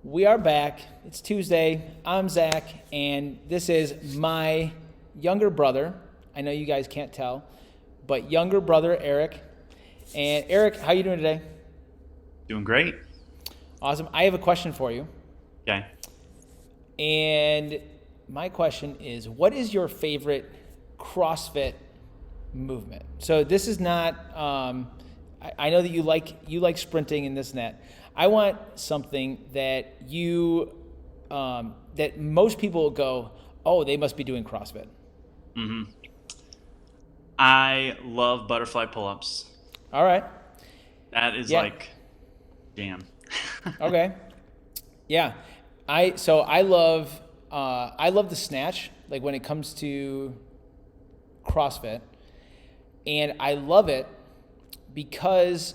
We are back. It's Tuesday. I'm Zach, and this is my younger brother. I know you guys can't tell, but younger brother Eric. And Eric, how you doing today? Doing great. Awesome. I have a question for you. Okay. And my question is, what is your favorite CrossFit movement? So this is not. I know that you like sprinting and this and that. I want something that that most people go, oh, they must be doing CrossFit. I love butterfly pull-ups. All right. That is Yeah. like jam. Okay. Yeah. I love the snatch, like when it comes to CrossFit, and I love it because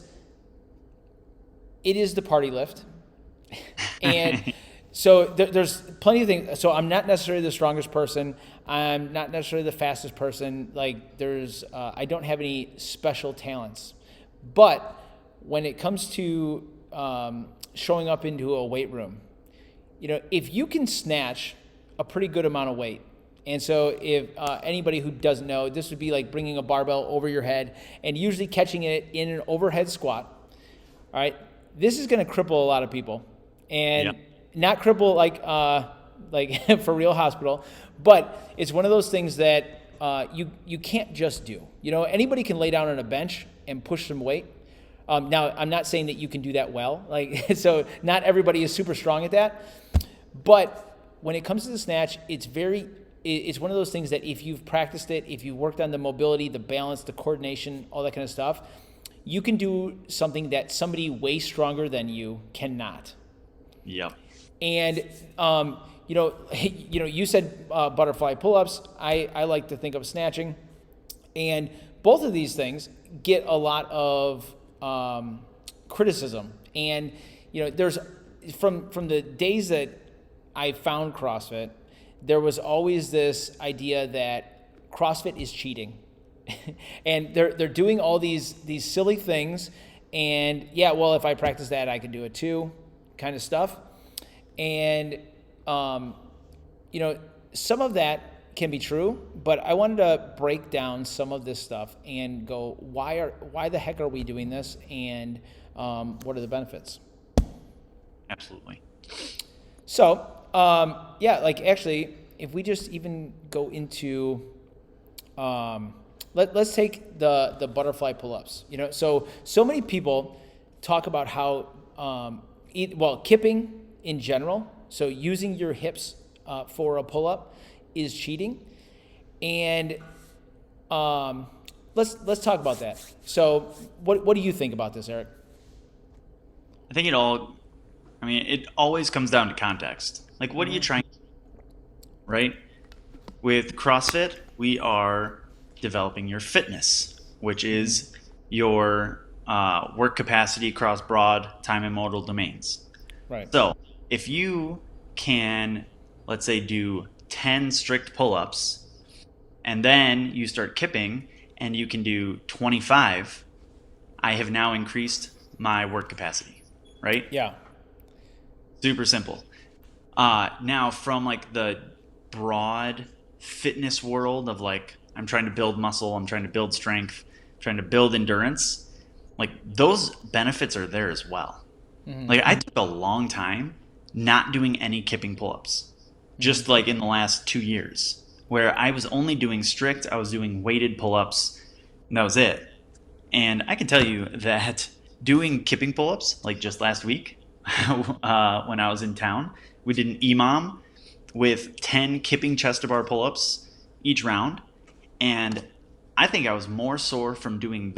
it is the party lift. And so there's plenty of things. So I'm not necessarily the strongest person. I'm not necessarily the fastest person. Like I don't have any special talents. But when it comes to showing up into a weight room, if you can snatch a pretty good amount of weight, and so if anybody who doesn't know, this would be like bringing a barbell over your head and usually catching it in an overhead squat. All right, this is going to cripple a lot of people, and Yep. not cripple like for real hospital, but it's one of those things that you can't just do. Anybody can lay down on a bench and push some weight. Now, I'm not saying that you can do that well, so not everybody is super strong at that, but when it comes to the snatch, it's one of those things that if you've practiced it, if you've worked on the mobility, the balance, the coordination, all that kind of stuff, you can do something that somebody way stronger than you cannot. Yep. And you said butterfly pull-ups. I like to think of snatching, and both of these things get a lot of criticism. And there's from the days that I found CrossFit, there was always this idea that CrossFit is cheating. And they're doing all these silly things, and yeah, well, if I practice that, I can do it too, kind of stuff. And some of that can be true, but I wanted to break down some of this stuff and go, why the heck are we doing this, and what are the benefits? Absolutely. So actually, if we just even go into let's take the butterfly pull-ups. So many people talk about how kipping in general, so using your hips for a pull-up is cheating, and let's talk about that. So what do you think about this, Eric? I think it always comes down to context. Like, what are you trying, right? With CrossFit, we are developing your fitness, which is your work capacity across broad time and modal domains. Right. So if you can, let's say, do 10 strict pull-ups, and then you start kipping and you can do 25, I have now increased my work capacity, right? Yeah. Super simple. Now from like the broad fitness world of like, I'm trying to build muscle, I'm trying to build strength, trying to build endurance, like those benefits are there as well. Like I took a long time not doing any kipping pull-ups, just like in the last 2 years, where I was only doing strict, I was doing weighted pull-ups, and that was it. And I can tell you that doing kipping pull-ups, like just last week, when I was in town, we did an EMOM with 10 kipping chest to bar pull-ups each round. And I think I was more sore from doing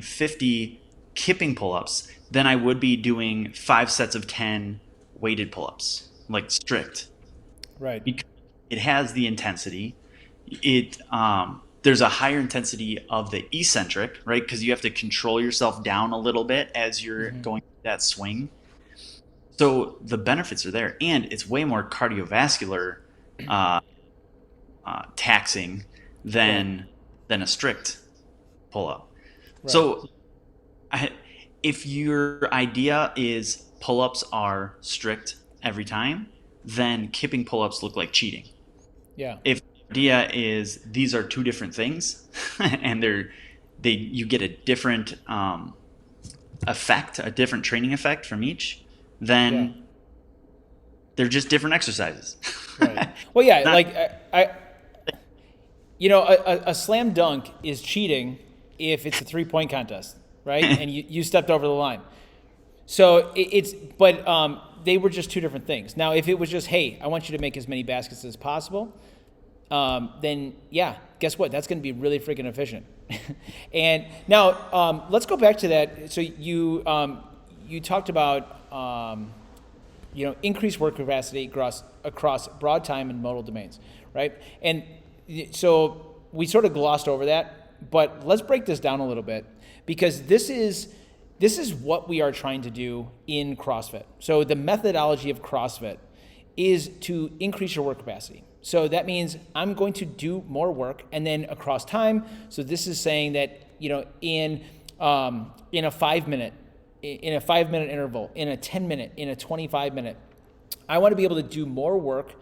50 kipping pull-ups, than I would be doing 5 sets of 10 weighted pull-ups, like strict. Right. Because it has the intensity. There's a higher intensity of the eccentric, right? Because you have to control yourself down a little bit as you're going that swing. So the benefits are there, and it's way more cardiovascular taxing than a strict pull-up. Right. So if your idea is pull-ups are strict every time, then kipping pull-ups look like cheating. Yeah. If the idea is these are two different things and you get a different effect, a different training effect from each, Yeah. then they're just different exercises. Right. Well, yeah, Not- like a slam dunk is cheating if it's a 3-point contest, right? And you stepped over the line. So but they were just two different things. Now, if it was just, hey, I want you to make as many baskets as possible, then yeah, guess what? That's going to be really freaking efficient. And now let's go back to that. So you talked about increased work capacity across broad time and modal domains, right? And so we sort of glossed over that, but let's break this down a little bit, because this is what we are trying to do in CrossFit. So the methodology of CrossFit is to increase your work capacity. So that means I'm going to do more work and then across time. So this is saying that, in a 5 minute, in a 5 minute interval, in a 10 minute, in a 25 minute, I want to be able to do more work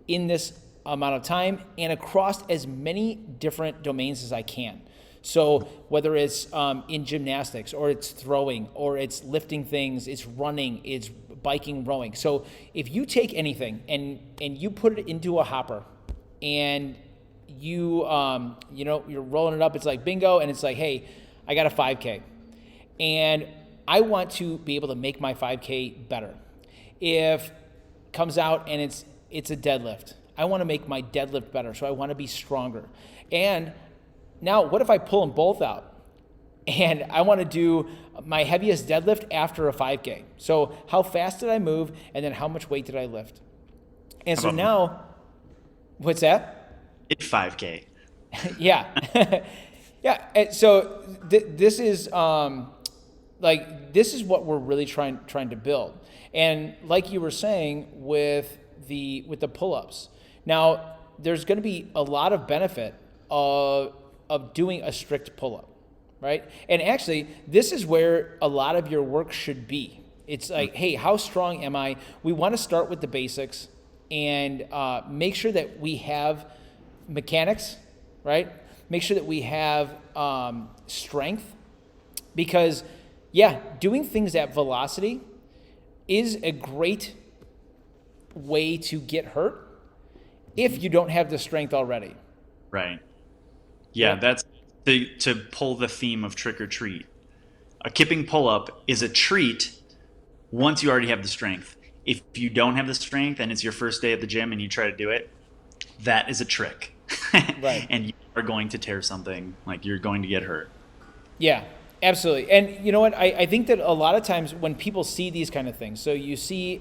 in this amount of time and across as many different domains as I can. So whether it's in gymnastics, or it's throwing, or it's lifting things, it's running, it's biking, rowing. So if you take anything and you put it into a hopper, and you're rolling it up, it's like bingo, and it's like, hey, I got a 5K, and I want to be able to make my 5K better. If it comes out and it's a deadlift, I want to make my deadlift better, so I want to be stronger. And now, what if I pull them both out and I want to do my heaviest deadlift after a 5K? So how fast did I move, and then how much weight did I lift? And so now, what's that? It's 5K. Yeah. Yeah. And so this is this is what we're really trying to build. And like you were saying with the pull-ups, now there's going to be a lot of benefit of doing a strict pull-up, right? And actually, this is where a lot of your work should be. It's like, hey, how strong am I? We want to start with the basics and make sure that we have mechanics, right? Make sure that we have strength, because, yeah, doing things at velocity is a great way to get hurt if you don't have the strength already. Right. Yeah, that's to pull the theme of trick or treat. A kipping pull-up is a treat once you already have the strength. If you don't have the strength and it's your first day at the gym and you try to do it, that is a trick. Right. And you are going to tear something, like you're going to get hurt. Yeah, absolutely. And you know what? I think that a lot of times when people see these kind of things, so you see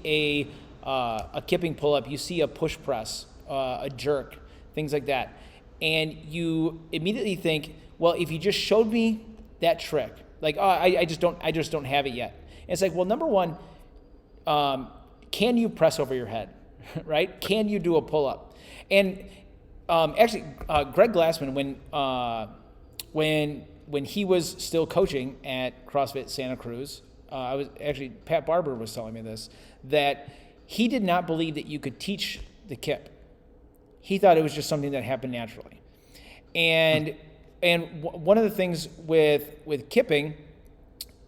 a kipping pull-up, you see a push press, a jerk, things like that, and you immediately think, well, if you just showed me that trick, like, oh, I just don't have it yet. And it's like, well, number one, can you press over your head, right? Can you do a pull-up? And actually, Greg Glassman, when he was still coaching at CrossFit Santa Cruz, Pat Barber was telling me this, that he did not believe that you could teach the kip. He thought it was just something that happened naturally. And one of the things with kipping,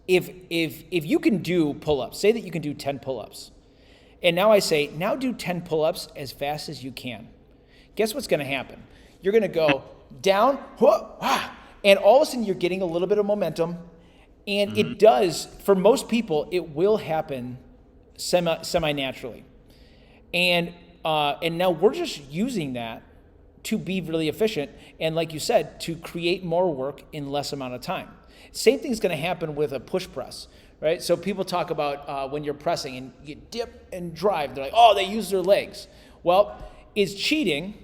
if you can do pull-ups, say that you can do 10 pull-ups, and now I say, now do 10 pull-ups as fast as you can. Guess what's going to happen? You're going to go down, and all of a sudden you're getting a little bit of momentum, and it does, for most people, it will happen semi-naturally. And now we're just using that to be really efficient, and like you said, to create more work in less amount of time. Same thing's going to happen with a push press, right? So people talk about when you're pressing and you dip and drive, they're like, oh, they use their legs. Well, it's cheating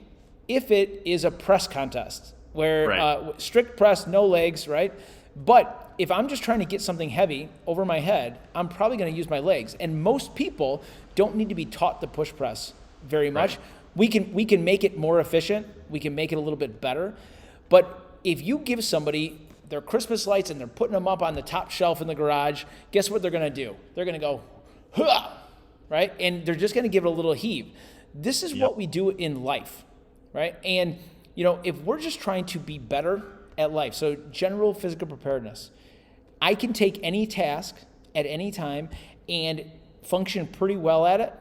if it is a press contest where Right. Strict press, no legs, right? But if I'm just trying to get something heavy over my head, I'm probably going to use my legs. And most people don't need to be taught the push press very much. Right. We can make it more efficient. We can make it a little bit better. But if you give somebody their Christmas lights and they're putting them up on the top shelf in the garage, guess what they're going to do? They're going to go, huh, right? And they're just going to give it a little heave. This is what we do in life, right? And, if we're just trying to be better at life, so general physical preparedness, I can take any task at any time and function pretty well at it,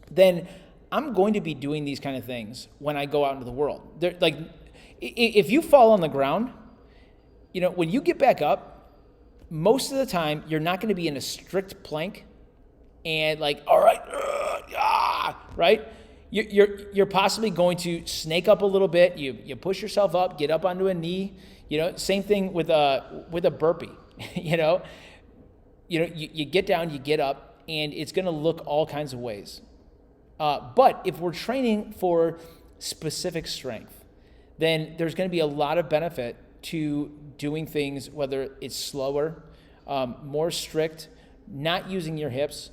then I'm going to be doing these kind of things when I go out into the world. Like, if you fall on the ground, when you get back up, most of the time you're not going to be in a strict plank and like, all right, right? You're possibly going to snake up a little bit. You push yourself up, get up onto a knee. Same thing with a burpee. You get down, you get up, and it's going to look all kinds of ways. But if we're training for specific strength, then there's going to be a lot of benefit to doing things, whether it's slower, more strict, not using your hips.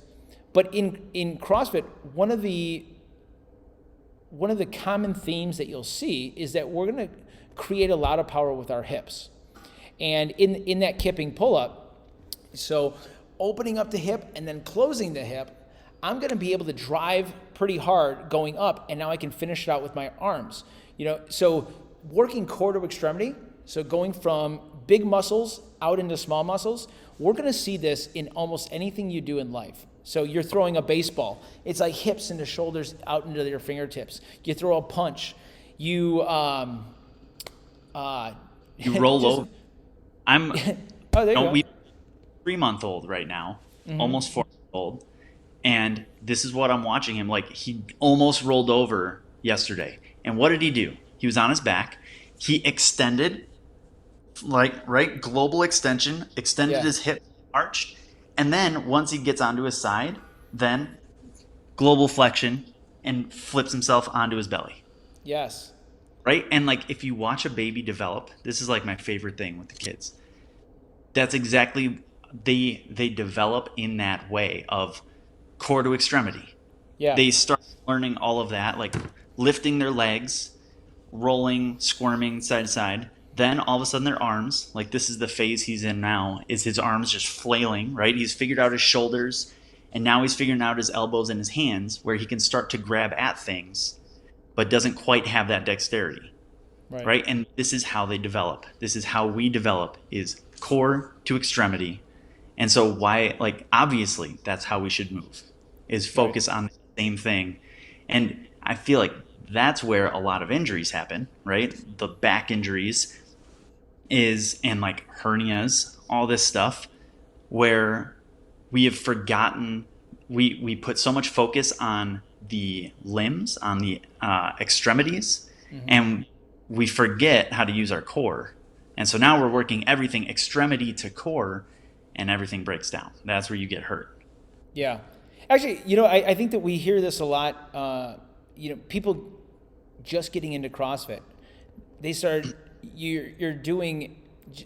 But in CrossFit, one of the common themes that you'll see is that we're going to create a lot of power with our hips. And in that kipping pull-up, so opening up the hip and then closing the hip, I'm going to be able to drive pretty hard going up, and now I can finish it out with my arms. So working core to extremity, so going from big muscles out into small muscles, we're going to see this in almost anything you do in life. So you're throwing a baseball, it's like hips into shoulders out into your fingertips. You throw a punch, you roll over. I'm oh, there you go. We 3-month-old right now, almost 4-month-old, and this is what I'm watching him. Like, he almost rolled over yesterday, and what did he do? He was on his back. He extended, global extension, extended his hip, arched, and then once he gets onto his side, then global flexion and flips himself onto his belly. Yes. Right? And if you watch a baby develop, this is my favorite thing with the kids. That's exactly, they develop in that way of core to extremity. Yeah. They start learning all of that, lifting their legs, rolling, squirming side to side. Then all of a sudden their arms, this is the phase he's in now, is his arms just flailing, right? He's figured out his shoulders, and now he's figuring out his elbows and his hands, where he can start to grab at things, but doesn't quite have that dexterity, right? And this is how they develop. This is how we develop, is core to extremity. And so obviously that's how we should move, is focus on the same thing. And I feel like that's where a lot of injuries happen, right? The back injuries and hernias, all this stuff, where we have forgotten, we put so much focus on the limbs, on the extremities, and we forget how to use our core. And so now we're working everything extremity to core, and everything breaks down. That's where you get hurt. Yeah. Actually, I think that we hear this a lot. People just getting into CrossFit, they start, you're doing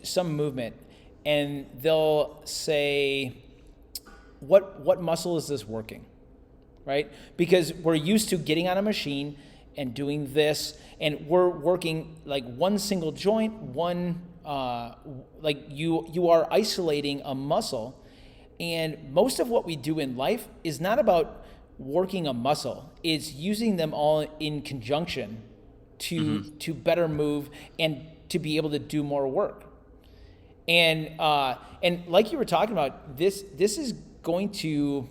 some movement, and they'll say, what muscle is this working, right? Because we're used to getting on a machine and doing this, and we're working one single joint, you are isolating a muscle. And most of what we do in life is not about working a muscle, it's using them all in conjunction to better move and to be able to do more work. And like you were talking about, this is going to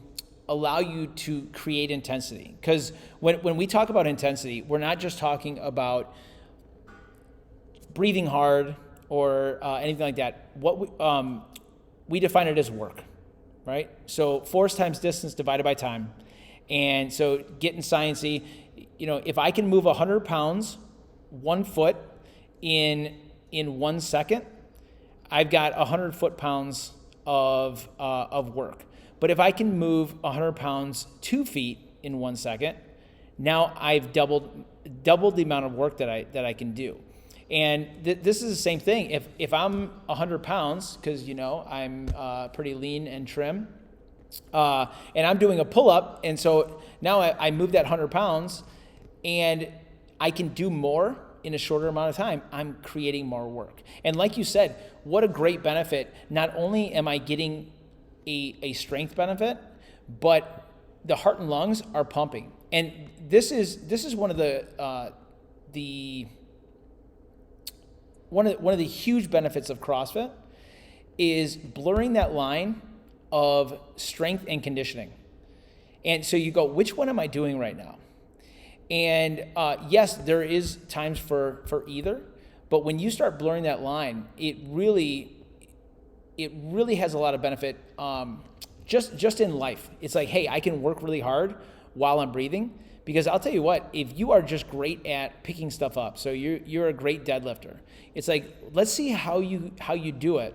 allow you to create intensity. Because when we talk about intensity, we're not just talking about breathing hard or anything like that. What we define it as work, right? So force times distance divided by time. And so getting sciencey, if I can move 100 pounds, 1 foot in 1 second, I've got 100 foot-pounds of work. But if I can move 100 pounds 2 feet in 1 second, now I've doubled the amount of work that I can do. And this is the same thing. If I'm 100 pounds, because I'm pretty lean and trim, and I'm doing a pull-up, and so now I move that 100 pounds, and I can do more in a shorter amount of time. I'm creating more work. And like you said, what a great benefit. Not only am I getting a strength benefit, but the heart and lungs are pumping. And this is one of the one of the huge benefits of CrossFit is blurring that line of strength and conditioning. And so you go, which one am I doing right now? And yes, there is times for either, but when you start blurring that line, it really has a lot of benefit. Just in life, it's like, hey, I can work really hard while I'm breathing, because I'll tell you what, if you are just great at picking stuff up, so you're a great deadlifter, it's like, let's see how you do it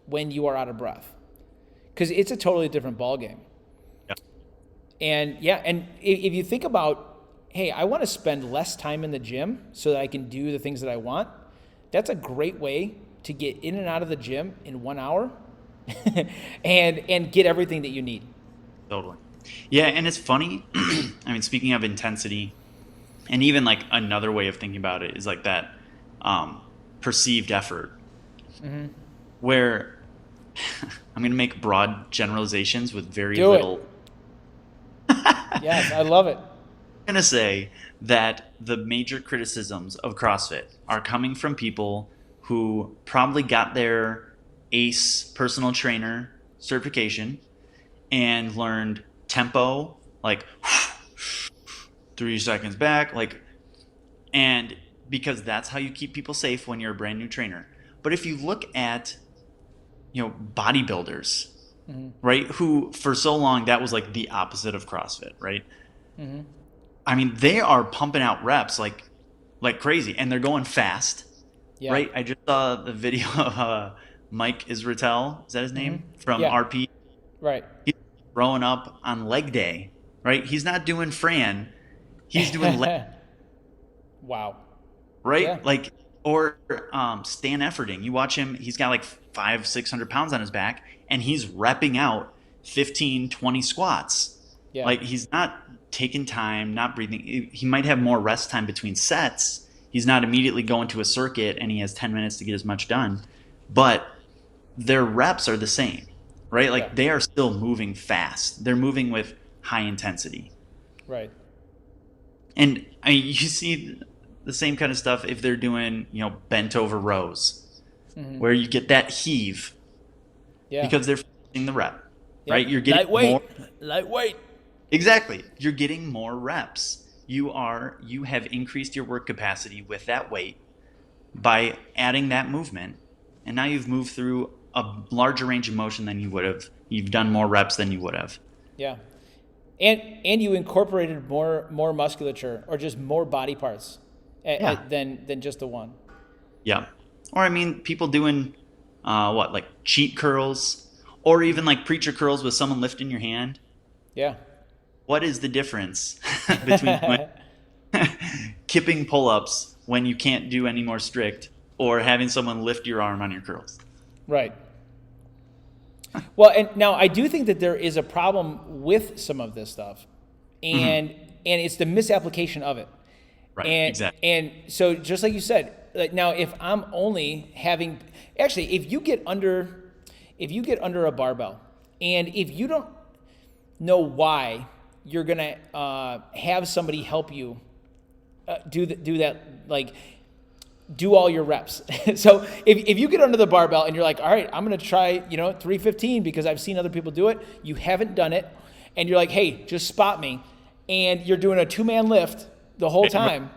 when you are out of breath, because it's a totally different ball game. Yeah. And if you think about, hey, I want to spend less time in the gym so that I can do the things that I want, that's a great way to get in and out of the gym in 1 hour and get everything that you need. Totally. Yeah, and it's funny. I mean, speaking of intensity, and even like another way of thinking about it is like that perceived effort, where I'm going to make broad generalizations with very little. Yes, I love it. I'm going to say that the major criticisms of CrossFit are coming from people who probably got their ACE personal trainer certification and learned tempo, like 3 seconds back, like, and because that's how you keep people safe when you're a brand new trainer. But if you look at, bodybuilders, right, who for so long that was like the opposite of CrossFit, right? I mean, they are pumping out reps like crazy, and they're going fast, right? I just saw the video of Mike Israetel, is that his name? From RP. Right. He's throwing up on leg day, right? He's not doing Fran. He's doing leg. Wow. Right? Yeah. Like, or Stan Efferding. You watch him, he's got like 500-600 pounds on his back, and he's repping out 15-20 squats. Yeah. Like, he's not taking time, not breathing. He might have more rest time between sets. He's not immediately going to a circuit and he has 10 minutes to get as much done. But their reps are the same, right? Like, they are still moving fast. They're moving with high intensity. Right. And I mean, you see the same kind of stuff if they're doing, bent over rows, where you get that heave because they're finishing the rep, right? You're getting lightweight. Exactly. You're getting more reps. You have increased your work capacity with that weight by adding that movement. And now you've moved through a larger range of motion than you would have. You've done more reps than you would have. Yeah. And you incorporated more musculature or just more body parts than just the one. Yeah. Or I mean, people doing like cheat curls, or even like preacher curls with someone lifting your hand. Yeah. What is the difference between kipping pull-ups when you can't do any more strict, or having someone lift your arm on your curls? Right. Well, and now I do think that there is a problem with some of this stuff, and it's the misapplication of it. Right. Exactly. And so, just like you said, like now, if I'm only having, actually, if you get under a barbell, and if you don't know why you're gonna have somebody help you do that, like, do all your reps. So if you get under the barbell and you're like, all right, I'm going to try, 315 because I've seen other people do it. You haven't done it. And you're like, hey, just spot me. And you're doing a 2-man lift the whole time.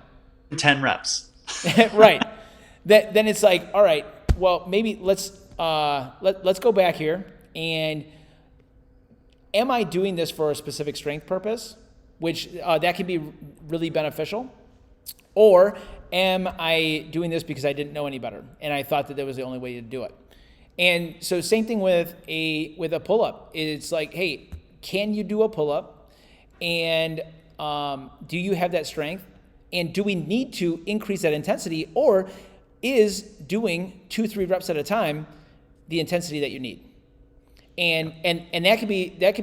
10 reps. Right. Then it's like, all right, well, maybe let's go back here. And am I doing this for a specific strength purpose, which that can be really beneficial? Or am I doing this because I didn't know any better and I thought that was the only way to do it? And so same thing with a pull-up. It's like, hey, can you do a pull-up? And do you have that strength? And do we need to increase that intensity, or is doing 2-3 reps at a time the intensity that you need? And that can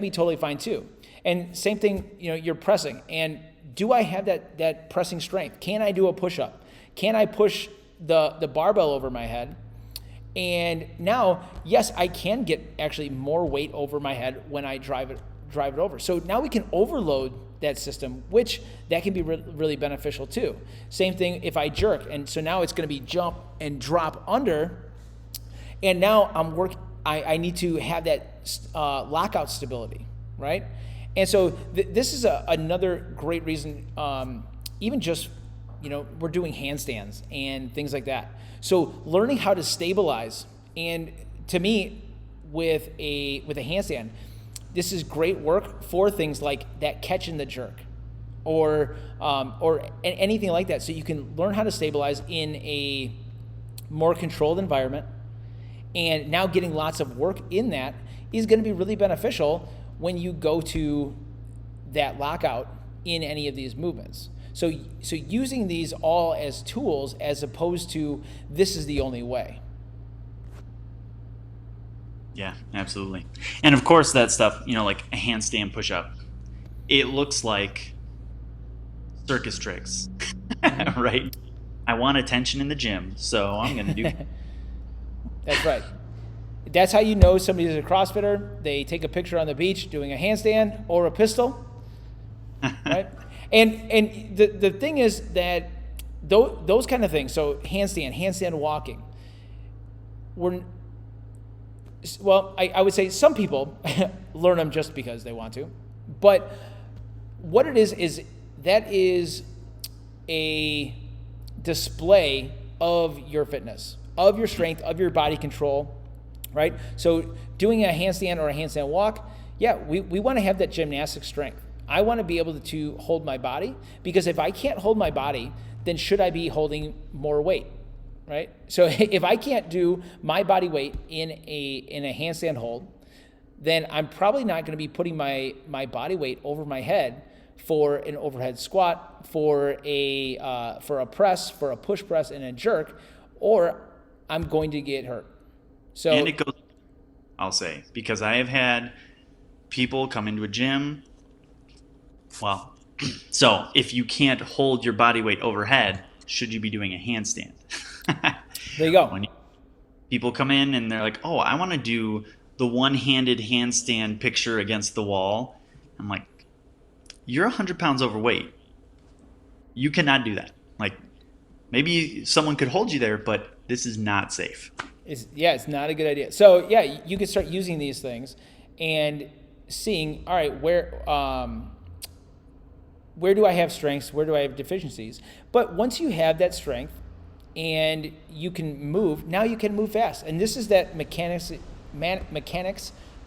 be totally fine too. And same thing, you're pressing, and do I have that pressing strength? Can I do a push-up? Can I push the barbell over my head? And now, yes, I can get actually more weight over my head when I drive it drive it over. So now we can overload that system, which that can be really beneficial too. Same thing if I jerk, and so now it's going to be jump and drop under, and now I need to have that lockout stability, right? And so this is another great reason, even just, we're doing handstands and things like that. So learning how to stabilize, and to me, with a handstand, this is great work for things like that catch and the jerk, or anything like that. So you can learn how to stabilize in a more controlled environment, and now getting lots of work in that is going to be really beneficial when you go to that lockout in any of these movements. So using these all as tools as opposed to this is the only way. Yeah, absolutely. And of course that stuff, like a handstand push-up, it looks like circus tricks, right? I want attention in the gym, so I'm going to do That's right. That's how you know somebody's a CrossFitter. They take a picture on the beach doing a handstand or a pistol, right? And the thing is that those kind of things, so handstand walking, I would say some people learn them just because they want to, but what it is that is a display of your fitness, of your strength, of your body control, right? So doing a handstand or a handstand walk, yeah, we want to have that gymnastic strength. I want to be able to hold my body, because if I can't hold my body, then should I be holding more weight, right? So if I can't do my body weight in a handstand hold, then I'm probably not going to be putting my body weight over my head for an overhead squat, for a press, for a push press and a jerk, or I'm going to get hurt. So, and it goes, I'll say, because I have had people come into a gym. Well, so if you can't hold your body weight overhead, should you be doing a handstand? There you go. People come in and they're like, oh, I want to do the one-handed handstand picture against the wall. I'm like, you're 100 pounds overweight. You cannot do that. Like, maybe someone could hold you there, but this is not safe. It's not a good idea. So yeah, you can start using these things and seeing, all right, where do I have strengths? Where do I have deficiencies? But once you have that strength and you can move, now you can move fast. And this is that mechanics,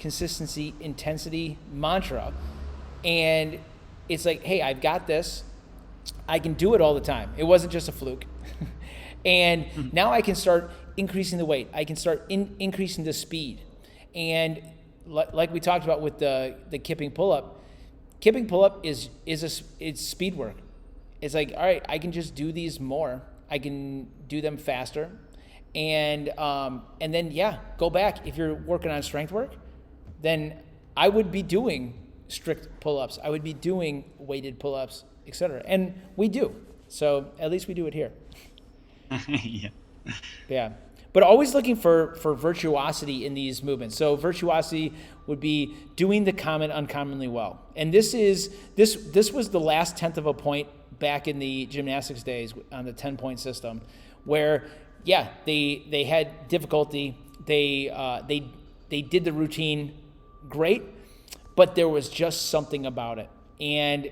consistency, intensity mantra. And it's like, hey, I've got this. I can do it all the time. It wasn't just a fluke. And now I can start increasing the weight. I can start increasing the speed. And like we talked about with the kipping pull-up is it's speed work. It's like, all right, I can just do these more. I can do them faster. And then, yeah, go back. If you're working on strength work, then I would be doing strict pull-ups. I would be doing weighted pull-ups, etc. And we do. So at least we do it here. Yeah. Yeah. But always looking for virtuosity in these movements. So virtuosity would be doing the common uncommonly well. And this was the last tenth of a point back in the gymnastics days on the 10-point system, where yeah, they had difficulty. They did the routine great, but there was just something about it. And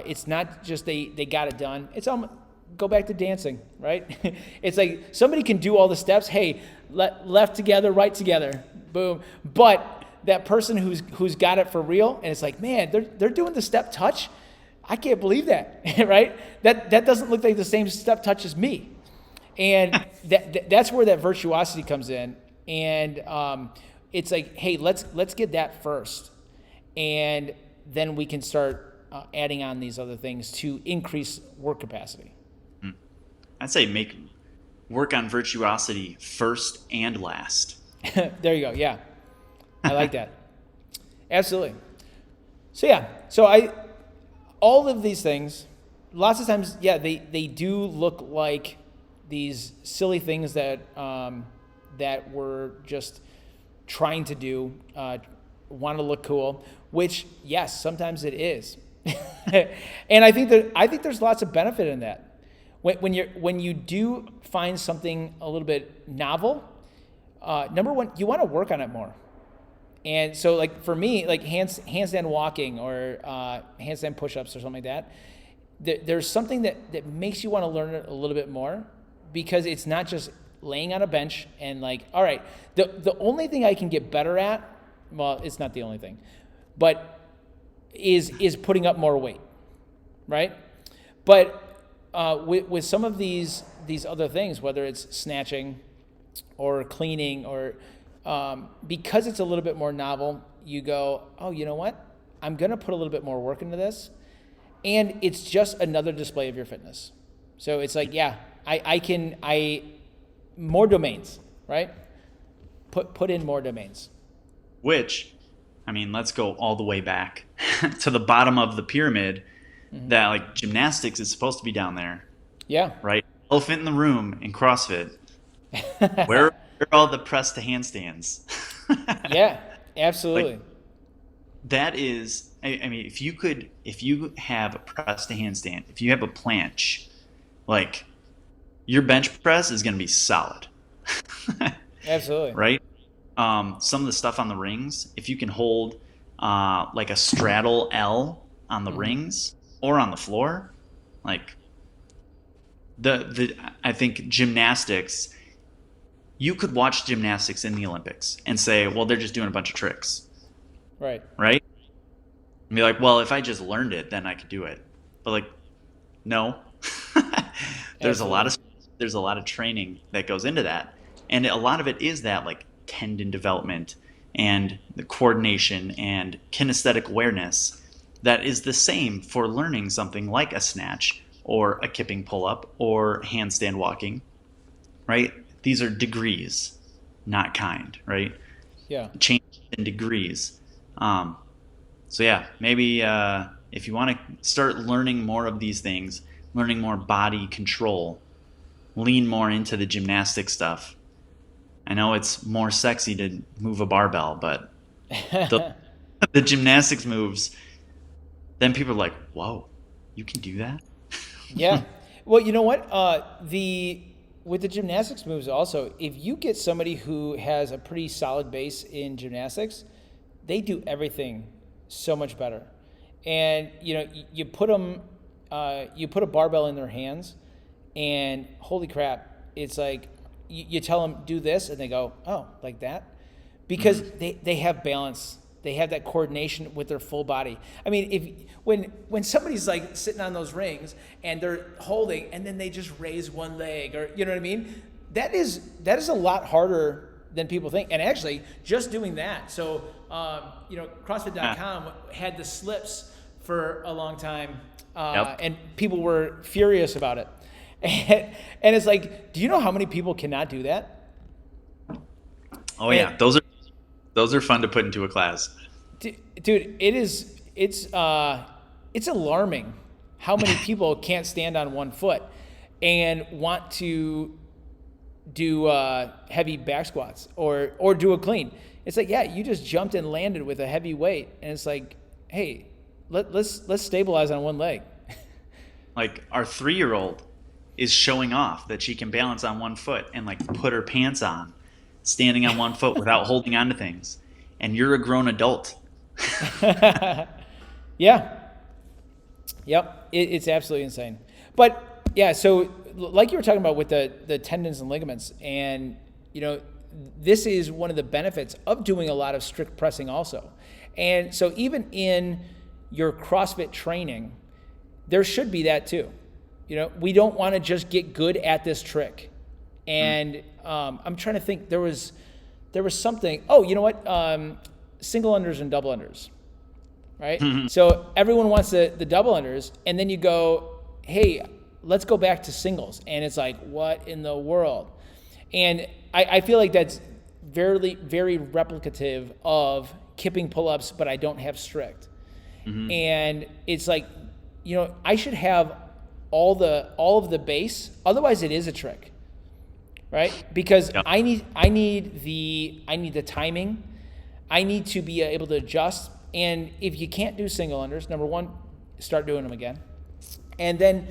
it's not just they got it done. It's almost go back to dancing, right? It's like somebody can do all the steps. Hey, left together, right together, boom. But that person who's got it for real, and it's like, man, they're doing the step touch. I can't believe that, right? That doesn't look like the same step touch as me. And that's where that virtuosity comes in. And it's like, hey, let's get that first, and then we can start adding on these other things to increase work capacity. I'd say work on virtuosity first and last. There you go. Yeah, I like that. Absolutely. So yeah, all of these things, lots of times, yeah, they do look like these silly things that we're just trying to do, want to look cool, which yes, sometimes it is. And I think there's lots of benefit in that. When you do find something a little bit novel, number one, you want to work on it more. And so like for me, like handstand walking or handstand push-ups or something like that, there's something that makes you want to learn it a little bit more, because it's not just laying on a bench and like, all right, the only thing I can get better at, well, it's not the only thing, but is putting up more weight, right? But with some of these other things, whether it's snatching or cleaning or because it's a little bit more novel, you go, oh, you know what? I'm going to put a little bit more work into this. And it's just another display of your fitness. So it's like, yeah, more domains, right? Put in more domains. Which, I mean, let's go all the way back to the bottom of the pyramid, that like gymnastics is supposed to be down there. Yeah. Right? Elephant in the room in CrossFit. Where are all the press to handstands? Yeah, absolutely. Like, that is, I mean, if you have a press to handstand, if you have a planche, like your bench press is going to be solid. Absolutely. Right? Some of the stuff on the rings, if you can hold like a straddle L on the rings or on the floor, like I think gymnastics, you could watch gymnastics in the Olympics and say, well, they're just doing a bunch of tricks. Right. Right? And be like, well, if I just learned it, then I could do it. But like, no. There's a lot of training that goes into that. And a lot of it is that like tendon development and the coordination and kinesthetic awareness that is the same for learning something like a snatch or a kipping pull-up or handstand walking, right? These are degrees, not kind, right? Yeah. Change in degrees. So yeah, maybe if you want to start learning more of these things, learning more body control, lean more into the gymnastic stuff. I know it's more sexy to move a barbell, but the gymnastics moves, then people are like, whoa, you can do that? Yeah. Well, you know what? With the gymnastics moves also, if you get somebody who has a pretty solid base in gymnastics, they do everything so much better. And you put a barbell in their hands, and holy crap, it's like you tell them do this, and they go, oh, like that, because they have balance, they have that coordination with their full body. I mean, when somebody's like sitting on those rings and they're holding, and then they just raise one leg, or you know what I mean, that is a lot harder than people think. And actually, just doing that. So, CrossFit.com had the slips for a long time, and people were furious about it. And it's like, do you know how many people cannot do that? Oh yeah, those are fun to put into a class. Dude, it's alarming how many people can't stand on one foot and want to do heavy back squats or do a clean. It's like, yeah, you just jumped and landed with a heavy weight, and it's like, hey, let's stabilize on one leg. Like our 3-year-old is showing off that she can balance on one foot and like put her pants on, standing on one foot without holding on to things. And you're a grown adult. Yeah. Yep. It's absolutely insane. But yeah, so like you were talking about with the tendons and ligaments, and this is one of the benefits of doing a lot of strict pressing also. And so even in your CrossFit training, there should be that too. We don't want to just get good at this trick. And I'm trying to think, there was something, oh, you know what? Single unders and double unders, right? Mm-hmm. So everyone wants the double unders, and then you go, hey, let's go back to singles. And it's like, what in the world? And I feel like that's very, very replicative of kipping pull-ups, but I don't have strict. Mm-hmm. And it's like, I should have all of the base, otherwise it is a trick, right? Because I need the timing, I need to be able to adjust. And if you can't do single unders, number one, start doing them again. And then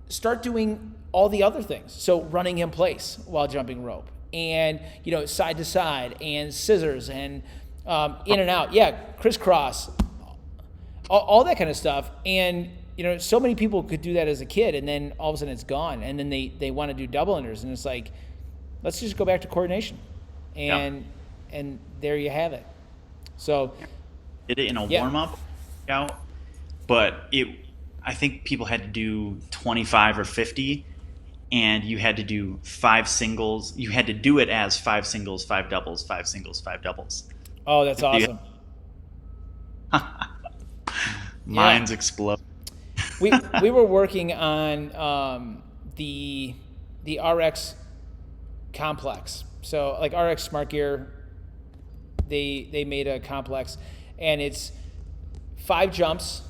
start doing all the other things. So running in place while jumping rope, and side to side, and scissors, and in and out. Yeah, crisscross, all that kind of stuff. And so many people could do that as a kid, and then all of a sudden it's gone, and then they want to do double unders, and it's like, let's just go back to coordination, and there you have it. So did it in a warm up out, but I think people had to do 25 or 50, and you had to do 5 singles. You had to do it as 5 singles, 5 doubles, 5 singles, 5 doubles. Oh, that's awesome. Minds explode. we were working on the RX complex. So like RX Smart Gear, they made a complex, and it's 5 jumps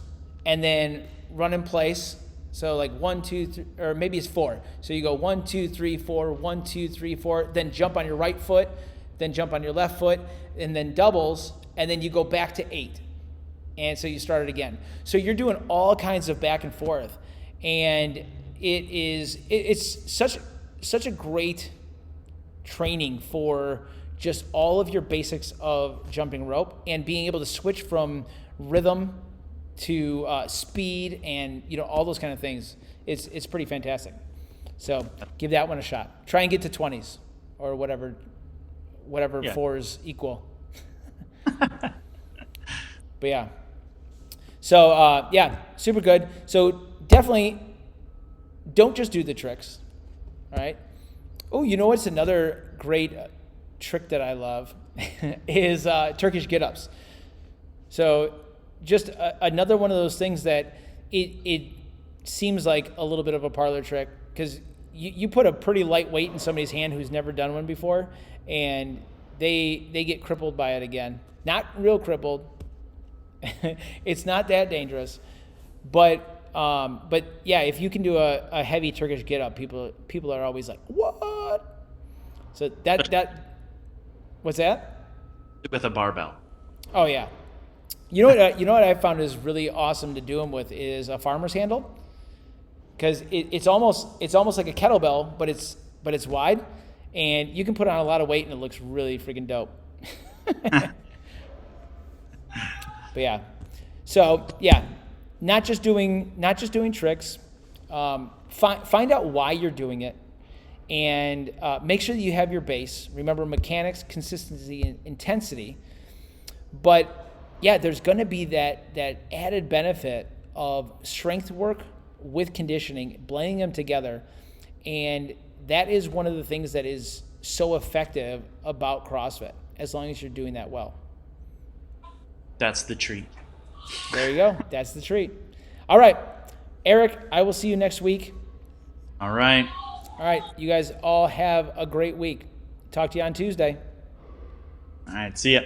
and then run in place. So like 1, 2, 3, or maybe it's 4. So you go 1, 2, 3, 4, 1, 2, 3, 4, then jump on your right foot, then jump on your left foot, and then doubles, and then you go back to 8. And so you start it again. So you're doing all kinds of back and forth, and it's such a great training for just all of your basics of jumping rope, and being able to switch from rhythm to speed, and all those kind of things. It's pretty fantastic. So give that one a shot. Try and get to 20s or whatever 4s equal. But yeah. So super good. So definitely don't just do the tricks. All right. Oh, you know what's another great trick that I love is Turkish get-ups. So just another one of those things that it seems like a little bit of a parlor trick, because you put a pretty light weight in somebody's hand who's never done one before, and they get crippled by it again. Not real crippled. It's not that dangerous, but yeah, if you can do a heavy Turkish get-up, people are always like, what? So that what's that? With a barbell. Oh yeah. You know what I found is really awesome to do them with is a farmer's handle, because it's almost like a kettlebell, but it's wide, and you can put on a lot of weight and it looks really freaking dope. But yeah, so yeah, not just doing tricks. Find out why you're doing it, and make sure that you have your base. Remember, mechanics, consistency, and intensity. But yeah, there's going to be that added benefit of strength work with conditioning, blending them together, and that is one of the things that is so effective about CrossFit, as long as you're doing that well. That's the treat. There you go. That's the treat. All right, Eric, I will see you next week. All right. All right, you guys all have a great week. Talk to you on Tuesday. All right, see ya.